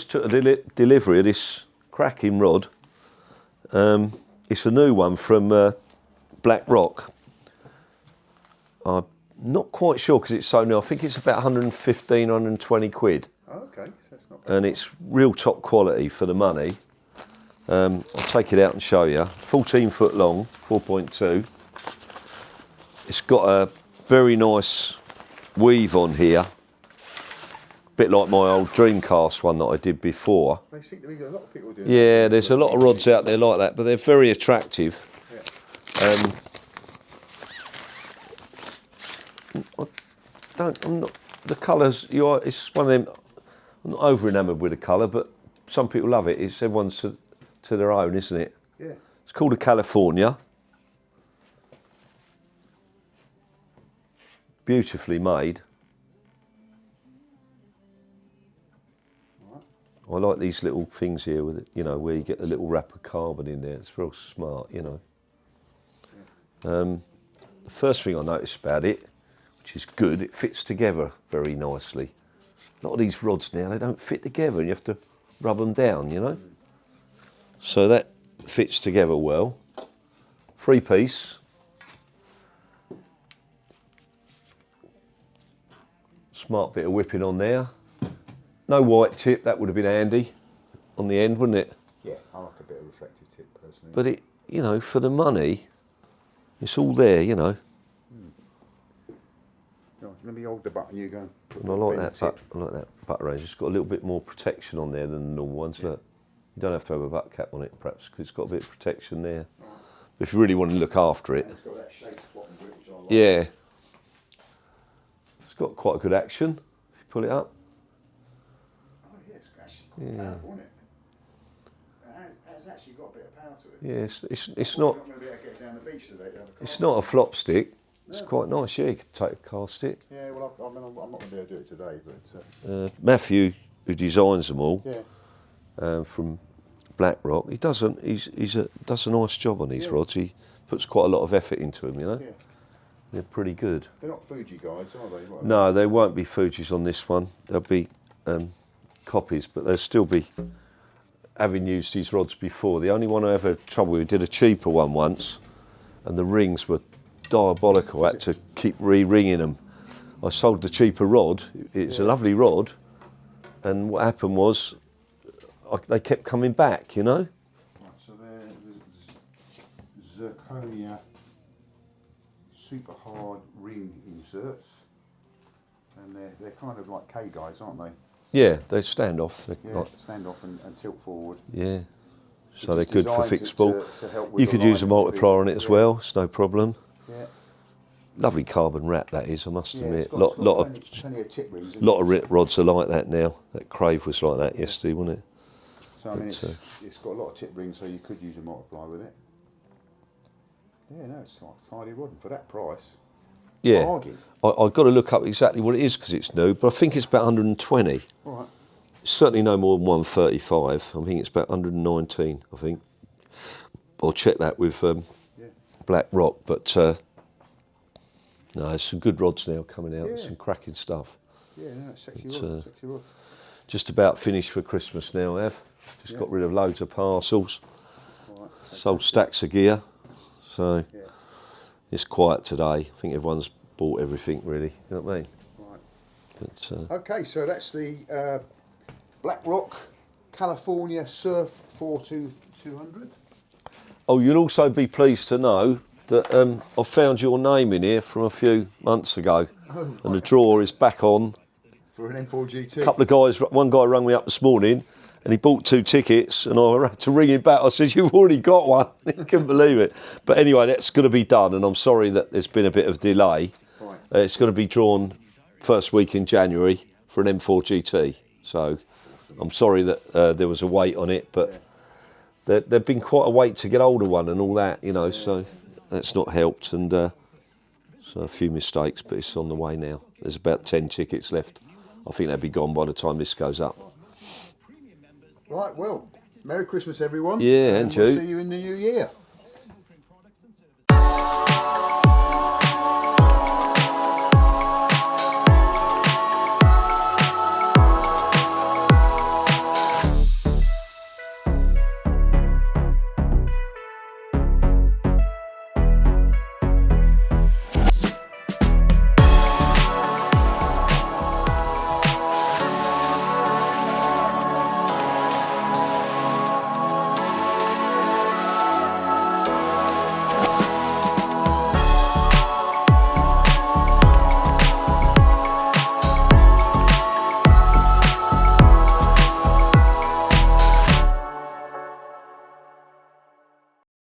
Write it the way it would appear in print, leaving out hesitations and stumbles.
just took a delivery of this cracking rod. It's a new one from Blackrock. I'm not quite sure because it's so new. I think it's about 115, 120 quid. Oh, okay, so it's not bad. And it's real top quality for the money. I'll take it out and show you. 14 foot long, 4.2. It's got a very nice weave on here. Bit like my old Dreamcast one that I did before. They seem to be a lot of people doing Yeah, there's a lot of rods out there like that, but they're very attractive. Yeah. I'm not, the colours, it's one of them, I'm not over enamoured with the colour, but some people love it. It's everyone's to their own, isn't it? Yeah. It's called a California. Beautifully made. I like these little things here with it, you know, where you get a little wrap of carbon in there. It's real smart, you know. The first thing I noticed about it, which is good, it fits together very nicely. A lot of these rods now, they don't fit together and you have to rub them down, you know. So that fits together well. 3-piece. Smart bit of whipping on there. No white tip, that would have been handy on the end, wouldn't it? Yeah, I like a bit of reflective tip personally. But it, you know, for the money, it's all there, you know. Let me hold the button, you go. And I like that butt range. It's got a little bit more protection on there than the normal ones. Look, you don't have to have a butt cap on it, perhaps, because it's got a bit of protection there. If you really want to look after it. It's got that shaped bottom grip, which I like. Yeah. It's got quite a good action, if you pull it up. Oh yeah, it's actually quite powerful, isn't it? It's actually got a bit of power to it. Yeah, it's You're not. not going to be able to get down the beach today. It's not a flop stick. It's quite nice. Yeah, you could take a car stick. Yeah, well, I'm not going to be able to do it today, but Matthew, who designs them all, yeah. from Blackrock, he does a nice job on these rods. He puts quite a lot of effort into them, you know. Yeah. They're pretty good. They're not Fuji guides, are they? What No, they won't be Fujis on this one. They'll be copies, but they'll still be, having used these rods before. The only one I ever had trouble with, we did a cheaper one once, and the rings were diabolical. I had to keep re-ringing them. I sold the cheaper rod. It's a lovely rod, and what happened was they kept coming back, you know. Right, so they're the Zirconia super hard ring inserts, and they're kind of like K guides, aren't they? Yeah, they stand off. Yeah, stand off and tilt forward. Yeah, so they're good for designed fixable. to help with You the could use a line multiplier on it as well. It's no problem. Yeah. Lovely carbon wrap that is, I must admit. It's got plenty of tip rings. Lot of rods are like that now. That Crave was like that yesterday, wasn't it? So I mean, it's got a lot of tip rings, so you could use a multiplier with it. Yeah, no, it's a tidy rod, and for that price, Yeah, bargain. I've got to look up exactly what it is because it's new, but I think it's about 120. All right. It's certainly no more than 135. I think it's about 119, I think. I'll check that with Blackrock, but no, there's some good rods now coming out, some cracking stuff. Yeah, no, it's sexy rod, sexy rod. Just about finished for Christmas now, Ev. Just got rid of loads of parcels. Right, sold stacks of gear, so it's quiet today. I think everyone's bought everything really, you know what I mean? Right. But, okay, so that's the Blackrock California Surf 42200. Oh, you'll also be pleased to know that I found your name in here from a few months ago, and the draw is back on. For an M4 GT. A couple of guys, one guy rang me up this morning, and he bought 2 tickets, and I had to ring him back. I said, "You've already got one." He couldn't believe it. But anyway, that's going to be done, and I'm sorry that there's been a bit of delay. Right. It's going to be drawn first week in January for an M4 GT. So I'm sorry that there was a wait on it, but there'd been quite a wait to get hold of one and all that, you know, so that's not helped. And so a few mistakes, but it's on the way now. There's about 10 tickets left. I think they'll be gone by the time this goes up. Right, well, Merry Christmas, everyone. Yeah, and you. We'll see you in the new year.